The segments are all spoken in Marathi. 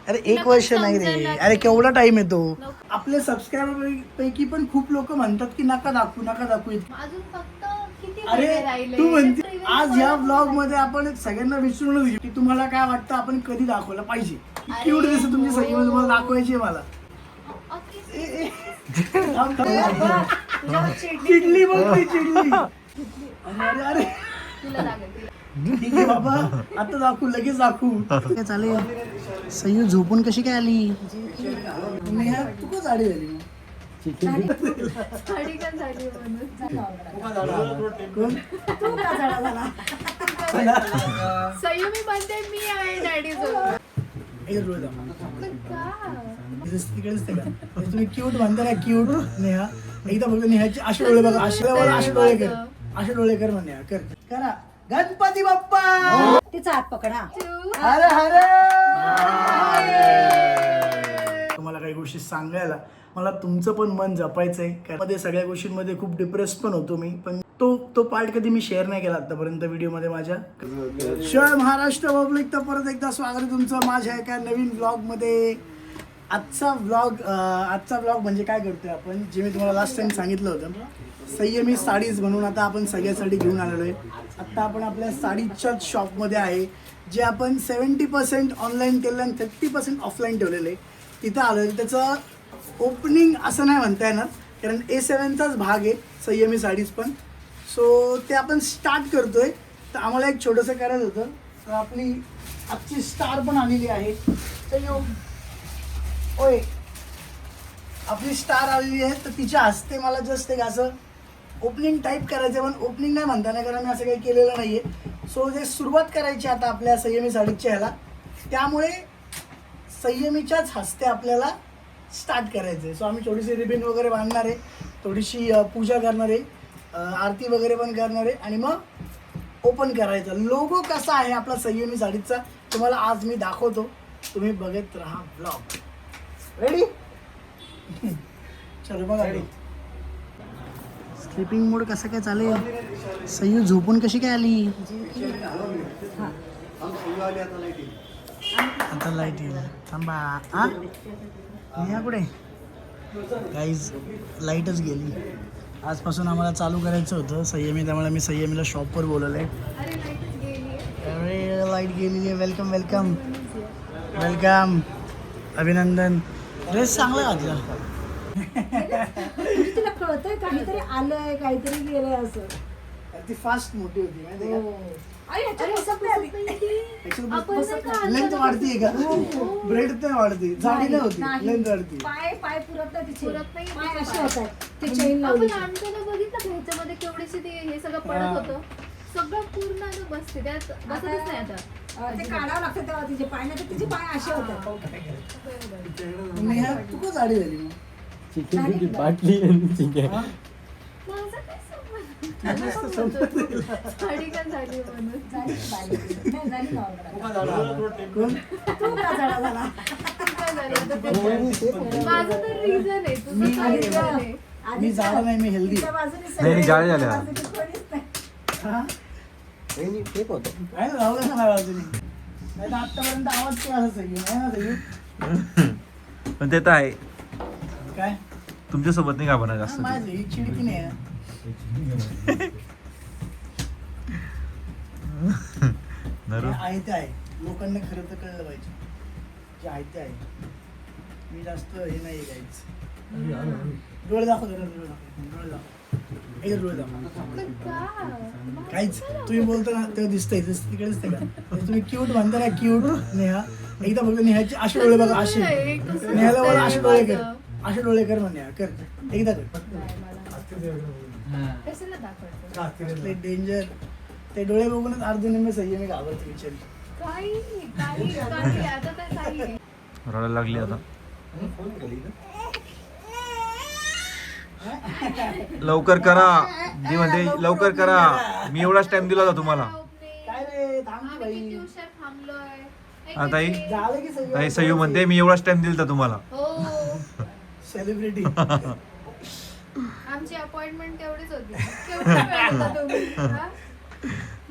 अरे 1 वर्ष नाही रे, अरे केवढा टाइम येतो. आपले सबस्क्रायबर पैकी पण खूप लोक म्हणतात की नका दाखवू अजून फक्त किती अरे महिने राहिले? तू म्हणते आज या ब्लॉग मध्ये आपण सगळ्यांना विचारूनच घेऊ की तुम्हाला काय वाटतं आपण कधी दाखवलं पाहिजे. क्यूट दिसत तुमची सगळी तुम्हाला दाखवायची आहे मला. चिडली बघ ती चिडली. अरे अरे तुला लागेल. ठीक आहे बाबा, आता दाखवू, लगेच दाखवू. काय चालेल. सयू झोपून कशी काय आली. नेहा तू का जाडी झाली. साडी का झाली म्हणून. कोण संयमी म्हणते मी आहे डॅडी सोबत. एक रोज तिकडेच ते का तुम्ही क्यूट म्हणता ना, क्यूट नेहा. एकदा बघ नेहाची असे डोळे बघा, असे डोळे कर, असे डोळे कर म्हणा. कर करा. गणपती बाप्पा. तिचा हात पकडा. अरे अरे तुम्हाला काही गोष्टी सांगायला मला तुमचं पण मन जपायचंय. कारण मध्ये सगळ्या गोष्टींमध्ये खूप डिप्रेस पण होतो मी, पण तो पार्ट कधी मी शेअर नाही केला आतापर्यंत व्हिडिओमध्ये माझ्या. जय महाराष्ट्र पब्लिक, तर परत एकदा स्वागत आहे तुमचं माझ्या एका नवीन व्लॉगमध्ये. आजचा व्लॉग म्हणजे काय करतोय आपण, जे मी तुम्हाला लास्ट टाइम सांगितलं होतं, संयमी साडीज म्हणून आता आपण सगळ्यासाठी घेऊन आलेलो आहे. आत्ता आपण आपल्या साडीच्याच शॉपमध्ये आहे, जे आपण 70% ऑनलाईन केलेलं आणि 30% ऑफलाईन ठेवलेलं आहे. तिथं आलो आहे. त्याचं ओपनिंग असं नाही म्हणता येणार, कारण A7चाच भाग आहे संयमी साडीज पण. सो ते आपण स्टार्ट करतोय. तर आम्हाला एक छोटंसं करायचं होतं, तर आपली आजची स्टार पण आलेली आहे. ओय, आपली स्टार आलेली आहे, तर तिच्या हस्ते मला जस्ट एक असं ओपनिंग टाईप करायचं, पण ओपनिंग नाही म्हणता नाही, कारण मी असं काही केलेलं नाही आहे. सो जे सुरुवात करायची आता आपल्या संयमी साडीच्या ह्याला, त्यामुळे संयमीच्याच हस्ते आपल्याला स्टार्ट करायचं आहे. सो आम्ही थोडीशी रिबिन वगैरे बांधणार आहे, थोडीशी पूजा करणार आहे, आरती वगैरे पण करणार आहे, आणि मग ओपन करायचं. लोगो कसा आहे आपला संयमी साडीचा तुम्हाला आज मी दाखवतो, तुम्ही बघत राहा ब्लॉग. रेडी. चलो बघा. स्लीपिंग मोड कसं काय चालेल. सयू झोपून कशी काय आली. आता लाईट येईल, थांबा. हा नेहा कुठे. गाईज लाईटच गेली. आजपासून आम्हाला चालू करायचं होतं संयमी, त्यामुळे मी संयमीला शॉपवर बोलवलं आहे. अरे लाईट गेलेली आहे. वेलकम वेलकम वेलकम, अभिनंदन. ड्रेस चांगला घातला. तिला कळतंय काहीतरी आलंय, काहीतरी गेलंय असं. ती फास्ट मोठी होती माहिती आहे का. लेंथ वाढतीये का. ब्रेड तर वाढते, जाडी नाही होती, लेंथ वाढते. पाय पुरत नाही तिचे. पुरत नाही. पाय असे होतात. ते चेन आपण लावली. आणताना बघितलं का ह्याच्यामध्ये केवढीशी ते हे सगळं पडत होतं. सगळं पूर्ण आता बसते, त्यात बसतच नाही आता. ते काढावं लागतं तेव्हा तिचे पाय, नाही तर तिचे पाय असे होतात. नेहा तू का जाडी झाली मग. हा? माझं काय संबंध? साडी का झाली म्हणून. झाली ना ऑर्डर. कोण. तू का झाला झाला. काय झालं आता ते? माझं तर रिझन आहे, तुझं काय reason आहे? मी जाडा नाही, मी हेल्दी. तिच्या बाजूने नाही, सगळे जाळे झाले. बाजूने कोणीच नाही. काय ना राहू ना बाजूने. नाही तर आतापर्यंत आवाज केला असं सगळी नाही ना सगळी. पण ते तर आहे, काय तुमच्यासोबत नाही का बनणार जास्त. माझी ही चिडकी नाही आहे. नरू आहे ते आहे, लोकांना खरं तर कळलं पाहिजे. जे आहे ते आहे. मी जास्त हे नाही काहीच. डोळे दाखव जरा, डोळे दाखव. एक डोळे दाखव. काहीच तुम्ही बोलता ना तेव्हा दिसतंय, तिकडे दिसतंय का. तुम्ही क्यूट म्हणता ना, क्यूट नेहा. एकदा बघ नेहाचे असे डोळे बघा, असे. नेहाला बोला असे डोळे कर, असे डोळे कर म्हणा. कर एकदा कर. कशाला दाखवायचं. डेंजर. ते डोळे बघूनच अर्धे निम्मे संयमी घाबरते विचार. काही आता तर काही. रडायला लागली आता. लवकर करा, ती म्हणते लवकर करा. मी एवढाच टाइम दिला होता तुम्हाला. काय रे थांब की आम्ही बाई. किती उशीर थांबलोय. आता ही झालं की सगळं. ताई सयू म्हणते मी एवढाच टाइम दिला होता तुम्हाला. हो, सेलिब्रिटी. आमची अपॉइंटमेंट तेवढीच होती. केवढा वेळ होता तुम्ही, हा?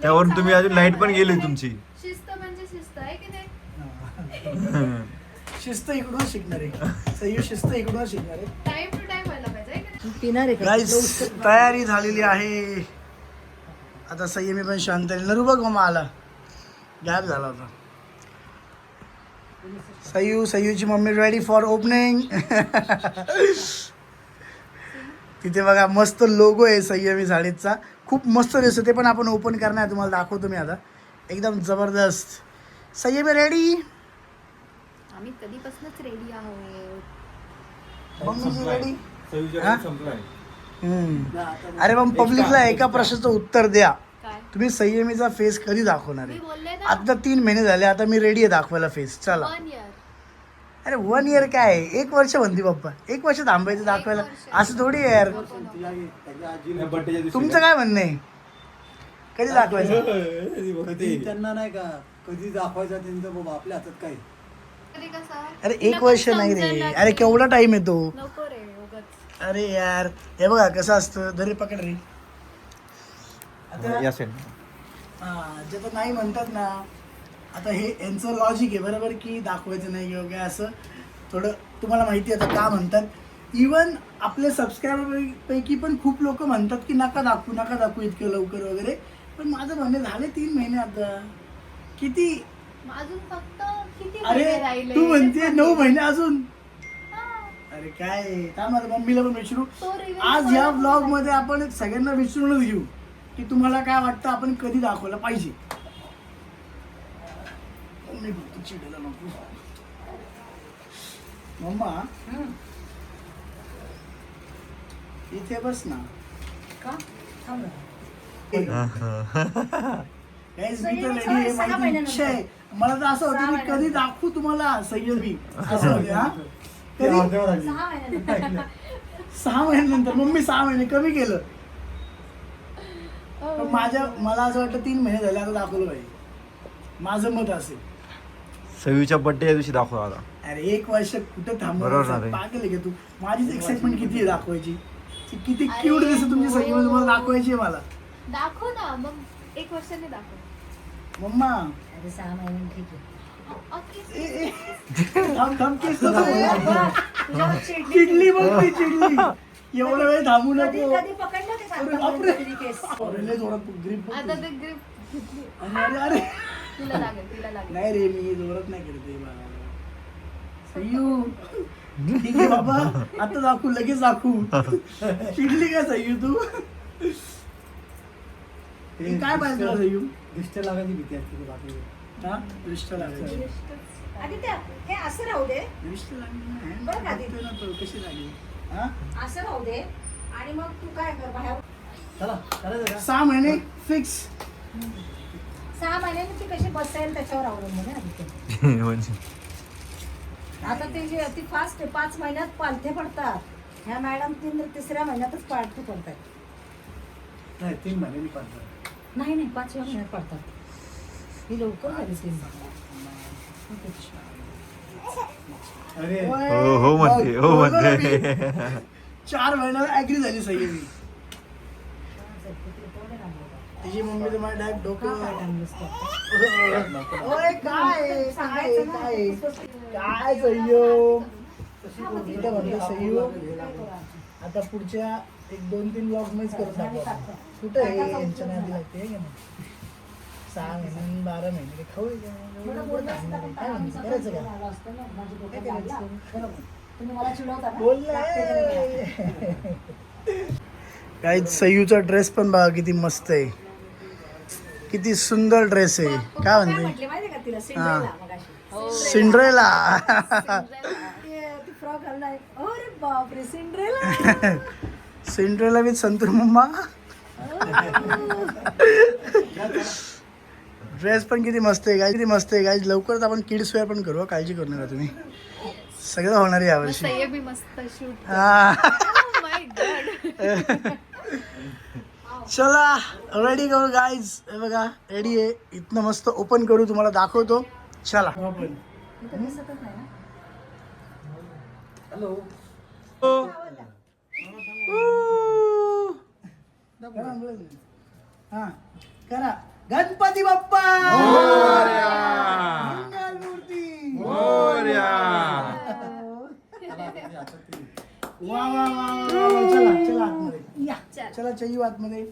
त्यावरून तुम्ही अजून लाईट पण गेली तुमची. शिस्त म्हणजे शिस्त आहे की नाही. शिस्त इकडून शिकणार आहे सय्यू, शिस्त इकडून शिकणार आहे. टाइम टू टाइम व्हायला पाहिजे है का नाही? पिणार आहे का? गाईस तयारी झालेली आहे. आता संयमी पण शांत आहे. नरू बघ मामा आला, गॅप झाला होता. सय्यूची मम्मी रेडी फॉर ओपनिंग. तिथे बघा मस्त लोगो आहे संयमी साडीचा, खूप मस्त दिसतो. ते पण आपण ओपन करणार आहे, तुम्हाला दाखवतो मी आता. एकदम जबरदस्त. संयमी रेडी? आम्ही कधीपासूनच रेडी आहोत. Mummy ready? अरे मग पब्लिकला एका प्रश्नाचं उत्तर द्या. काय तुम्ही संयमीचा फेस कधी दाखवणार मी आहे? बोलले ना आता 3 महिने झाले, आता मी रेडी आहे दाखवायला फेस. चला. 1 year. अरे 1 year काय आहे? 1 वर्ष म्हणते पप्पा. 1 वर्ष थांबायचं दाखवायला, वर्ष. असं थोडी आहे यार. तुमचं काय म्हणणं आहे? कधी दाखवायचं? त्यांना नाही का कधी दाखवायचा त्यांचं बाबा आपल्या हातात काय. कधी कसा अरे 1 वर्ष नाही रे. अरे केवढा टाइम येतो. नको रे उगाच. अरे यार हे बघा कसं असतं. धरी पकड रे. आता या सेन. जे तर नाही म्हणतात ना, आता हे यांचं लॉजिक आहे बरोबर, की दाखवायचं नाही किंवा काय असं. थोडं तुम्हाला माहिती आहे आता का म्हणतात. इवन आपले सबस्क्रायबर पैकी पण खूप लोक म्हणतात की नका दाखवू इतकं लवकर वगैरे. पण माझं म्हणणं झाले 3 महिने आता. किती? अजून फक्त किती अरे महिने राहिले? तू म्हणते 9 महिने अजून. हा. अरे काय थांब, आता मम्मीला पण विचारू. तो reveal आज ह्या करून ब्लॉग मध्ये आपण सगळ्यांना विचारूनच घेऊ की तुम्हाला काय वाटतं आपण कधी दाखवलं पाहिजे. मम्मी फक्त चिडायला नको. मम्मा इथे बस ना. का? थांब ना. Guys, मी तर ready आहे. 6 माझी इच्छा आहे. मला तर असं होतं मी कधी दाखवू तुम्हाला संयमी असं होते. हा कधी? 6 महिन्यानंतर. 6 महिन्यानंतर. मम्मी 6 महिने कमी केलं. हो. पण मला असं वाटतं 3 महिने झाले आता दाखवलं पाहिजे. माझं मत असेल. सयूच्या बर्थडे या दिवशी दाखवा आता. अरे 1 वर्ष कुठे बरोबर ना थांबवलं रे. पागल आहे का तू. माझीच एक्साइटमेंट किती आहे दाखवायची. ती किती अरे क्यूट दिसते तुमची हो. संयमी, तुम्हाला दाखवायची आहे मला. दाखव ना मग 1 वर्षाने दाखव. मम्मा अरे 6 महिन्यानं ठीक आहे. थांब केस नको. तुझ्यावर चिडली. चिडली बघ ती चिडली. एवढा वेळ थांबू कधी नको. कधी पकडलं ते अरे सांगता बापरे. कधी केस. अरे लय जोरात ग्रीप. आता ते ग्रिप घेतली. अरे अरे तिला लागेल. नाही रे, मी जोरात नाही करत आहे बाळा. सय्यू ठीक आहे बाबा, आता दाखवू, लगेच दाखवू. चिडली का सय्यू तू? हे काय पाहिजे तुला सय्यू? दिष्ट लागायची भीती असते बाकी. हा दृष्ट लागायची. आदित्य हे असं राहू दे. दृष्ट लागली ना. बरं का ती? बघतोय ना तो, कशी लागली. हा असं राहू दे. आणि मग तू काय कर बाहेर. चला करायचं का? 6 महिने फिक्स. 6 महिन्यांनी ती कशी बसेल त्याच्यावर अवलंबून आहे आदित्य. म्हणजे आता ते जे अति फास्ट आहे 5 महिन्यात पालथे पडतात. ह्या मॅडम 3ऱ्या महिन्यातच पालथे पडतात. नाही 3 महिन्यांनी पडतात. नाही 5व्या महिन्यात पडतात. ही लवकर झाली 3 अरे हो म्हणते, हो म्हणते. 4 महिन्यावर ऍग्री झाली सय्यमी. तिची मम्मी तर मला डायरेक्ट डोकं. ओय काय सय्यू. इथं म्हणतो सय्यू आता पुढच्या 1-2-3 ब्लॉग मीच करत दाखवा. कुठं आहे यांच्या नादी लागते का नाही. 6 महिने 12 महिने खाऊ आहे का? एवढं कुठं थांबणार आहे? काय म्हणते, करायचं का? तुम्ही मला चिडवता ना? बोललाय. काय सय्यूचा ड्रेस पण बघा किती मस्त आहे. किती सुंदर ड्रेस आहे. काय काय म्हणते म्हटले माहिती का तिला सिंड्रेला मगाशी. सिंड्रेला. ती फ्रॉक घालणार. अरे बापरे Cinderella. Cinderella with Santoor mamma. Dress पण किती मस्त आहे गाईज. लवकरच आपण किड्स वेअर पण करू. काळजी करू नका तुम्ही. सगळं होणार आहे यावर्षी. सय्यमी मस्त शूट. हा. माय गॉड. चला रेडी करू गाईज. हे बघा रेडी आहे. इथनं मस्त ओपन करू, तुम्हाला दाखवतो. चला. इथं दिसतच नाही ना. हॅलो. हा करा. गणपती बाप्पा. मंगलमूर्ती. मोरया. वा वा वा वा वा. चला चला आतमध्ये या. चला. चला चयू आतमध्ये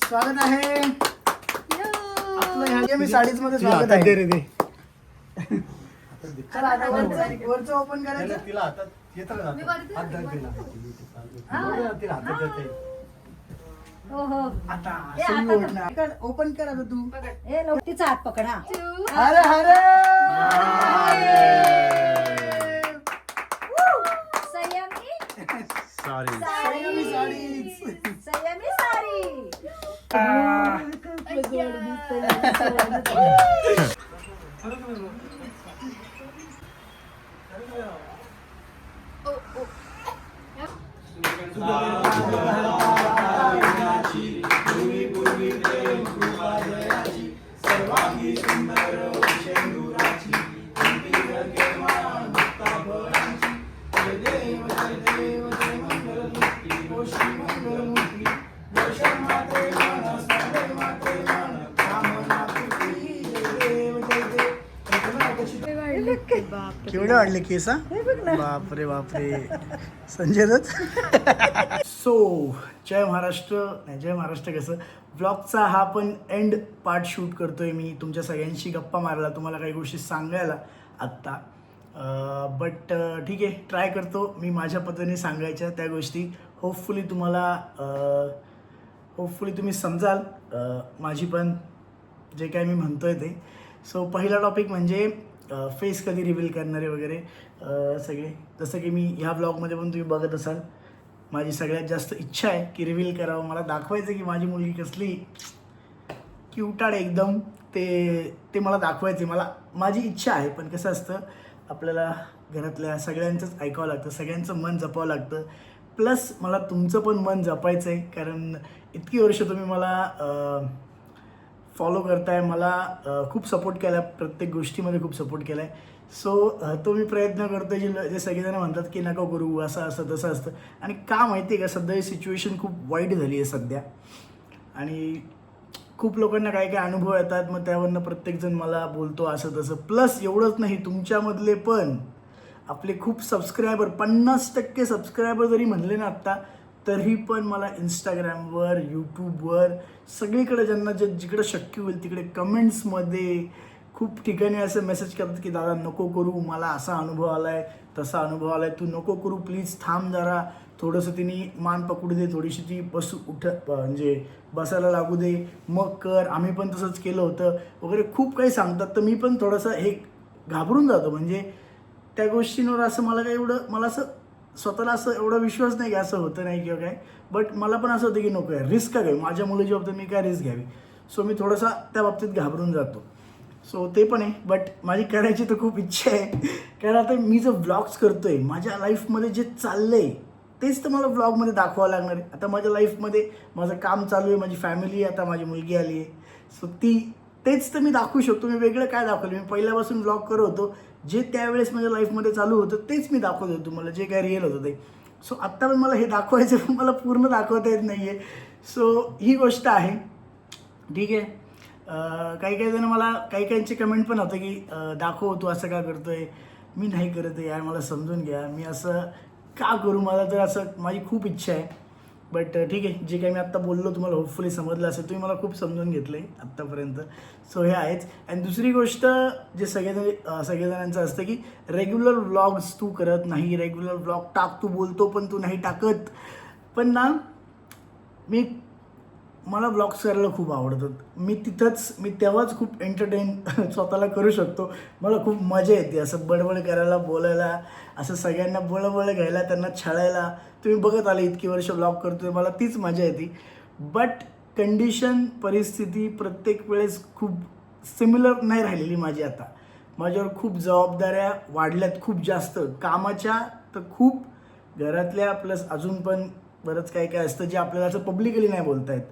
स्वागत आहे आपलं ह्या मी साडीच मध्ये स्वागत आहे. चला आता वरचं ओपन करायचं. तिला हातात येतं का मी हातात? वरती हात धर तिला. तिला हातात धरते. हो हो आता ए, सगळी आता- ओढणार. ओपन कर आता तू. ए लोटीचा हात पकडा. चिऊ. अरे अरे संयमी सॉरी संयमी साडीच. संयमी साडी. ओ, ओ. केवढे वाढले केस हा? बापरे बापरे संजय दत्त. सो जय महाराष्ट्र. नाही जय महाराष्ट्र कसं व्लॉगचा हा पण एंड पार्ट शूट करतोय मी तुमच्या सगळ्यांशी गप्पा मारायला, तुम्हाला काही गोष्टी सांगायला आत्ता. बट ठीक आहे, ट्राय करतो मी माझ्या पद्धतीने सांगायच्या त्या गोष्टी. होपफुली तुम्ही समजाल माझी पण जे काय मी म्हणतोय ते. सो पहिला टॉपिक म्हणजे फेस कधी रिव्हील करणारे वगैरे सगळे. जसं की मी ह्या ब्लॉगमध्ये पण तुम्ही बघत असाल, माझी सगळ्यात जास्त इच्छा आहे की रिव्हील करावं, मला दाखवायचं की माझी मुलगी कसली क्यूटाड एकदम ते मला दाखवायचे. माझी इच्छा आहे. पण कसं असतं आपल्याला घरातल्या सगळ्यांचंच ऐकावं लागतं, सगळ्यांचं मन जपावं लागतं. प्लस मला तुमचं पण मन जपायचं आहे, कारण इतकी वर्ष तुम्ही मला फॉलो करताय, मला खूप सपोर्ट केला आहे, प्रत्येक गोष्टीमध्ये खूप सपोर्ट केला आहे. सो तो मी प्रयत्न करतो जे सगळेजण म्हणतात की नको करू, असं असं तसं असतं. आणि का माहिती आहे का, सध्या ही सिच्युएशन खूप वाईट झाली आहे सध्या, आणि खूप लोकांना काय काय अनुभव येतात, मग त्यावरनं प्रत्येकजण मला बोलतो असं तसं. प्लस एवढंच नाही, तुमच्यामधले पण आपले खूप सबस्क्रायबर 50% सबस्क्रायबर जरी म्हणले ना आत्ता, तरी पण मला इंस्टाग्रामवर, यूट्यूबवर सगळीकडे ज्यांना जिकडे शक्य होईल तिकडे कमेंट्समध्ये खूप ठिकाणी असं मेसेज करतात की दादा नको करू, मला असा अनुभव आला आहे, तसा अनुभव आला आहे, तू नको करू, प्लीज थांब जरा, थोडंसं तिने मान पकडू दे, थोडीशी ती म्हणजे बसायला लागू दे, मग कर, आम्ही पण तसंच केलं होतं वगैरे खूप काही सांगतात. तर मी पण थोडंसं हे घाबरून जातो, म्हणजे त्या गोष्टींवर असं मला असं स्वतःला असं एवढा विश्वास नाही की असं होतं नाही किंवा काय. बट मला पण असं होतं की नको आहे, रिस्क का घ्यावी, माझ्या मुलीच्या बाबतीत मी काय रिस्क घ्यावी. सो मी थोडासा त्या बाबतीत घाबरून जातो. सो ते पण आहे. बट माझी करायची तर खूप इच्छा आहे, कारण आता मी जो व्लॉग्स करतो आहे, माझ्या लाईफमध्ये जे चाललं आहे तेच तर मला व्लॉगमध्ये दाखवावं लागणार आहे. आता माझ्या लाईफमध्ये माझं काम चालू आहे, माझी फॅमिली आहे, आता माझी मुलगी आली आहे. सो तेच तर मी दाखवू शकतो. मी वेगळं काय दाखवलं, मी पहिल्यापासून व्लॉग करत होतो, जे त्यावेळेस माझ्या लाईफमध्ये चालू होतं तेच मी दाखवत होतो तुम्हाला, जे काय रिअल होतं ते. सो आत्ता पण मला हे दाखवायचं, पण मला पूर्ण दाखवता येत नाही आहे. सो ही गोष्ट आहे. ठीक आहे. काही जण मला काहींचे कमेंट पण होतं की दाखव तू असं का करतोय. मी नाही करत आहे यार, मला समजून घ्या, मी असं का करू, मला तर असं माझी खूप इच्छा आहे. बट ठीक आहे, जे काही मी आत्ता बोललो तुम्हाला होपफुली समजलं असेल, तुम्ही मला खूप समजून घेतलं आहे आत्तापर्यंत. सो हे आहेच. आणि दुसरी गोष्ट जे सगळेजणांचं असतं की रेग्युलर व्लॉग्स तू करत नाही, रेग्युलर व्लॉग टाक, तू बोलतो पण तू नाही टाकत. पण ना मला व्लॉग्स करायला खूप आवडतात. मी तेव्हाच खूप एंटरटेन स्वतःला करू शकतो. मला खूप मजा येते असं बडबड करायला, बोलायला, असं सगळ्यांना बळबळ घ्यायला, त्यांना छळायला. तुम्ही बघत आले इतकी वर्ष व्लॉग करतोय, मला तीच मजा येते. बट कंडिशन, परिस्थिती प्रत्येक वेळेस खूप सिमिलर नाही राहिलेली माझी. आता माझ्यावर खूप जबाबदाऱ्या वाढल्यात, खूप जास्त कामाच्या तर खूप, घरातल्या, प्लस अजून पण बरंच काय काय असतं जे आपल्याला असं पब्लिकली नाही बोलता येत.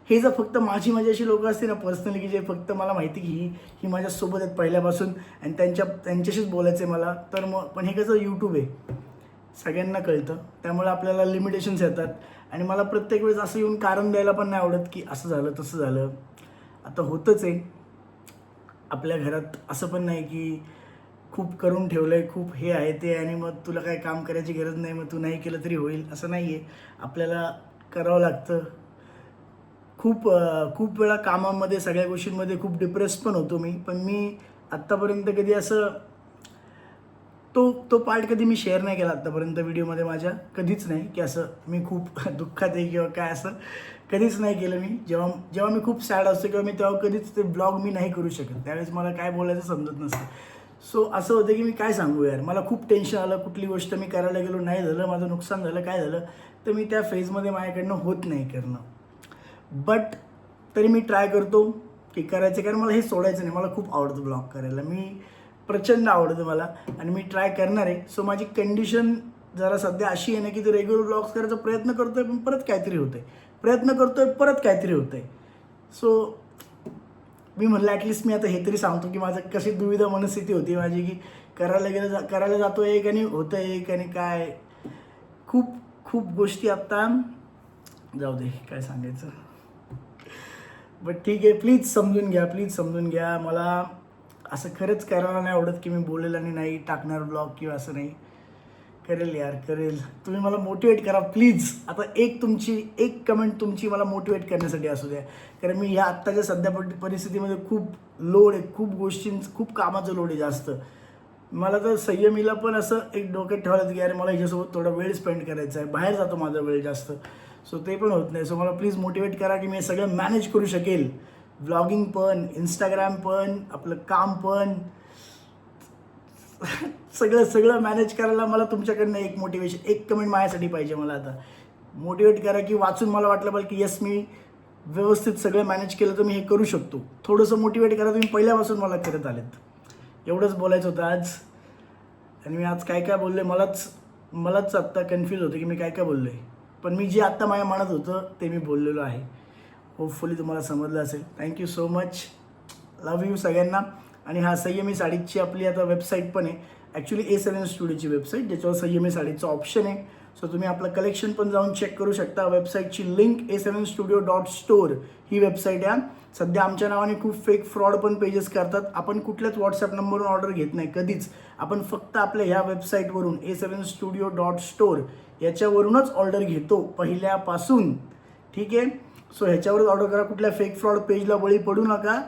हे जर फक्त माझी अशी लोकं असते ना पर्सनली, की जे फक्त मला माहिती की ही माझ्यासोबत आहेत पहिल्यापासून आणि त्यांच्याशीच बोलायचं आहे मला, तर मग पण हे कसं यूट्यूब आहे, सगळ्यांना कळतं, त्यामुळे आपल्याला लिमिटेशन्स येतात. आणि मला प्रत्येक वेळेस असं येऊन कारण द्यायला पण नाही आवडत की असं झालं तसं झालं. आता होतंच आहे आपल्या घरात, असं पण नाही की खूप करून ठेवलं आहे, खूप हे आहे ते, आणि मग तुला काय काम करायची गरज नाही, मग तू नाही केलं तरी होईल असं नाही आहे. आपल्याला करावं लागतं. खूप वेळा कामामध्ये सगळ्या गोष्टींमध्ये खूप डिप्रेस पण होतो मी, पण मी आत्तापर्यंत कधी असं तो पार्ट कधी मी शेअर नाही केला आत्तापर्यंत व्हिडिओमध्ये माझ्या, कधीच नाही की असं मी खूप दुःखात आहे किंवा काय, असं कधीच नाही केलं मी. जेव्हा मी खूप सॅड असतो किंवा मी तेव्हा कधीच ते ब्लॉग मी नाही करू शकत, त्यावेळेस मला काय बोलायचं समजत नसतं. सो असं होतं की मी काय सांगू यार, मला खूप टेन्शन आलं, कुठली गोष्ट मी करायला गेलो नाही झालं, माझं नुकसान झालं, काय झालं, तर मी त्या फेजमध्ये माझ्याकडनं होत नाही करणं. बट तरी मी ट्राय करतो की करायचं, कारण मला हे सोडायचं नाही. मला खूप आवडतं ब्लॉग करायला, मी प्रचंड आवडतं मला, आणि मी ट्राय करणार आहे. सो माझी कंडिशन जरा सध्या अशी आहे ना की ते रेग्युलर ब्लॉग्स करायचा प्रयत्न करतो आहे, पण परत काहीतरी होतं आहे, प्रयत्न करतो आहे, परत काहीतरी होतं आहे. सो मी म्हटलं ॲटलिस्ट मी आता हे तरी सांगतो की माझं कशी दुविधा मनस्थिती होती माझी, की करायला जातो एक आणि होतं एक, आणि काय खूप गोष्टी आत्ता जाऊ दे काय सांगायचं. बट ठीक आहे, प्लीज समजून घ्या. मला असं खरंच करायला नाही आवडत की मी बोलेल आणि नाही टाकणार ब्लॉग किंवा असं नाही. करेल यार, करेल. तुम्ही मला मोटिवेट करा प्लीज. आता एक कमेंट तुमची मला मोटिवेट करण्यासाठी असू द्या, कारण मी ह्या आत्ताच्या सध्या परिस्थितीमध्ये खूप लोड आहे, खूप कामाचं लोड आहे जास्त. मला तर संयमीला पण असं एक डोक्यात ठेवायचं की अरे मला ह्याच्यासोबत थोडा वेळ स्पेंड करायचा आहे, बाहेर जातो माझा वेळ जास्त, सो ते पण होत नाही. सो मला प्लीज मोटिवेट करा की मी हे सगळं मॅनेज करू शकेल, व्लॉगिंग पण, इंस्टाग्राम पण, आपलं काम पण, सगळं मॅनेज करायला मला तुमच्याकडनं एक मोटिवेशन, एक कमेंट माझ्यासाठी पाहिजे. मला आता मोटिवेट करा की वाचून मला वाटलं पाहिजे की येस मी व्यवस्थित सगळं मॅनेज केलं तर मी हे करू शकतो. थोडंसं मोटिवेट करा, तुम्ही पहिल्यापासून मला करत आलेत. एवढंच बोलायचं होतं आज. आणि मी आज काय बोललो आहे मलाच आत्ता कन्फ्यूज होतं की मी काय बोललो आहे, पण मी जे आत्ता माझ्या मनात होतं ते मी बोललेलो आहे. होपफुली तुम्हाला समजलं असेल. Thank you so much, love you सगळ्यांना. आणि हा संयमी साडीची आपली आता वेबसाईट पण आहे, ॲक्च्युली A7 स्टुडिओची वेबसाईट, ज्याच्यावर संयमी साडीचं ऑप्शन आहे. सो तुम्ही आपलं कलेक्शन पण जाऊन चेक करू शकता. वेबसाईटची लिंक A7studio.store ही वेबसाईट आहे. सध्या आमच्या नावाने खूप फेक फ्रॉड पण पेजेस करतात. आपण कुठल्याच व्हॉट्सॲप नंबरवरून ऑर्डर घेत नाही कधीच. आपण फक्त आपल्या ह्या वेबसाईटवरून A7studio.store याच्यावरूनच ऑर्डर घेतो पहिल्यापासून, ठीक आहे. सो ह्याच्यावरच ऑर्डर करा, कुठल्या फेक फ्रॉड पेजला बळी पडू नका,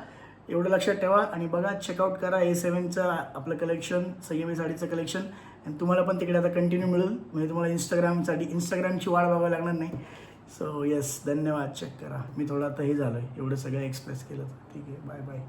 एवढं लक्षात ठेवा. आणि बघा, चेकआउट करा A7चं आपलं कलेक्शन, संयमी साडीचं कलेक्शन, आणि तुम्हाला पण तिकडे आता कंटिन्यू मिळेल, म्हणजे तुम्हाला इंस्टाग्रामची वाट बघावी लागणार नाही. सो येस, धन्यवाद. चेक करा. मी थोडं आता हे झालं, एवढं सगळं एक्सप्रेस केलं. ठीक आहे, बाय.